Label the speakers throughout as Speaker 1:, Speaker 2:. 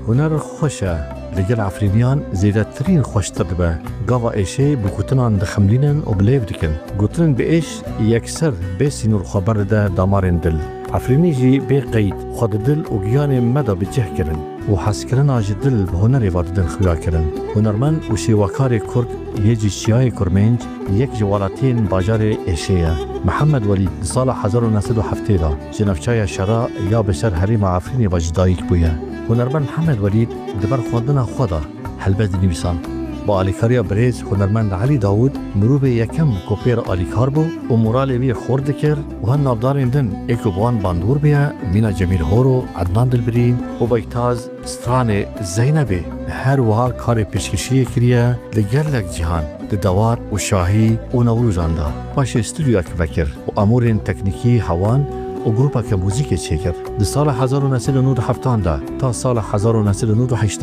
Speaker 1: هنر خوشه لگل عفرینیان زیده ترین خوشتر دبه گاوا ایشه بگوتنان دخملینن و بلیو دکن گوتنن به ایش یکسر بیسی نور خبر ده دامارن دل عفرینی جی بی قید خود دل و گیان مدا بجه کرن و حس کرن آج دل به هنری واردن خویا کرن هنرمن و شیواکار کرد یجی شیای کرمنج یک جوالاتین باجار ایشه محمد ولی سال 1907 دا جنفچای شرا یا بشر حریم عفرینی وجدایک بویه هنرمند محمد ولید دبر خواندن خدا هلبز نویسان با آلیکاریا بریز هنرمند علی داوود مروب یکم کوپیر آلیکار بو و مورال وی خورد کرد و هن نابدارین دن ایکو بوان باندور بیا مینا جمیل هورو عدنان دلبرین و بیتاز ستران زینبه هر وها کار پیشکشی کریه لگرلک جهان دوار و شاهی و نوروزان دا باش استودیو که بکر و امورین تکنیکی هوان و گروپا که موزیک چیکر در سال 1997 دا تا سال 1998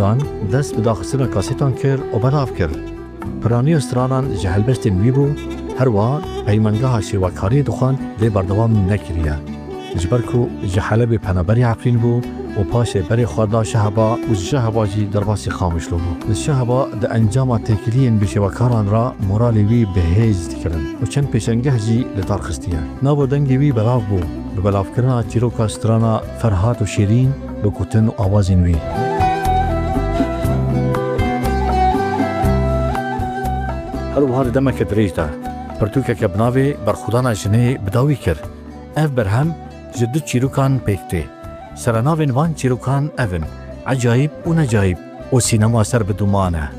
Speaker 1: دست به داخل کاسیتان کرد و بلاف کرد. پرانی استرانان جهلبستین وی بو هر وان پیمانگاه شیواکاری دخان دی بردوام نکریه. جبرکو جهله به پنابری عفرین بو و پاش بری خدا شهبا و شهبا جی درباسی خاموش لو بو. شهبا د انجام تکلیین به شیواکاران را مورالی وی بهیز کرن و چند پیشنگه جی لدار خستیه. نابو دنگی وی بلاف بو. بلاف کردن تیروکا استرانا فرهاد و شیرین به کوتن و آوازین وی. هر وهار دمک دریج ده. پرتوکه که بناوی برخودان جنه بداوی کرد. اف برهم جدو چیروکان پیکته. سرناوین وان چیروکان اوین. عجایب و نجایب و سینما سر بدومانه.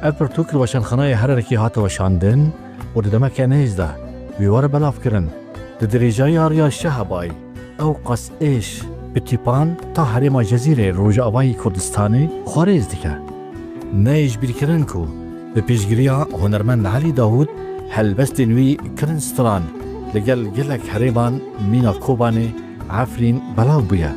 Speaker 1: اف پرتوک روشنخانه هر رکی هات وشاندن و دمک نیز ده. ویوار بلاف کردن. درجای آریا شهبای او قص ایش بتیپان تا حریم جزیره روجاوای کردستانی خارج دیگه نیش بیرکرن کو به پیشگیریا هنرمند علی داوود هلبستین وی کرنستران لگل گلک حریمان مینا کوبانی عفرین بلاو بیا